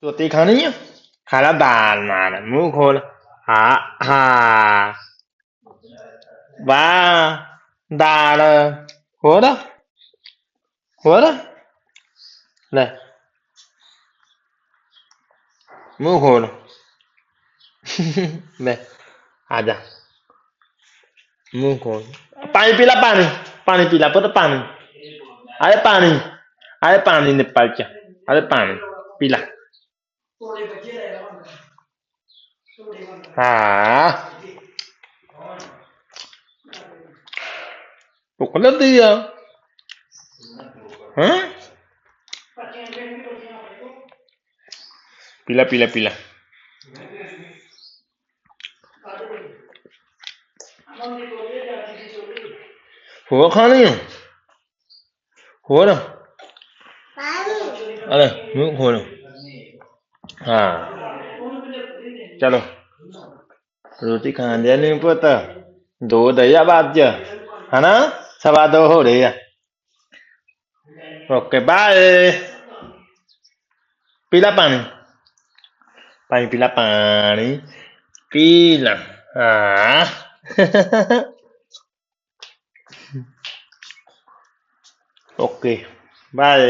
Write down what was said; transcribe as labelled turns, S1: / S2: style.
S1: रोटी खानी है खाला दाल मार मुंह खोल हाँ हाँ वाह दाल हो रहा हो रहा ले मुंह खोल ले आजा मुंह खोल पानी पानी पीला पुत्र पानी अरे पानी निपल चा अरे पानी पीला हाँ भुख लगती है हैं पीला पीला पीला हो खानी है हो ना अरे मुंह खोलो हाँ चलो रोटी खान दिया नहीं पुत्र दो दया बात जा है ना सवा दो हो रही है ओके बाय पीला पानी पानी पीला हाँ ओके बाय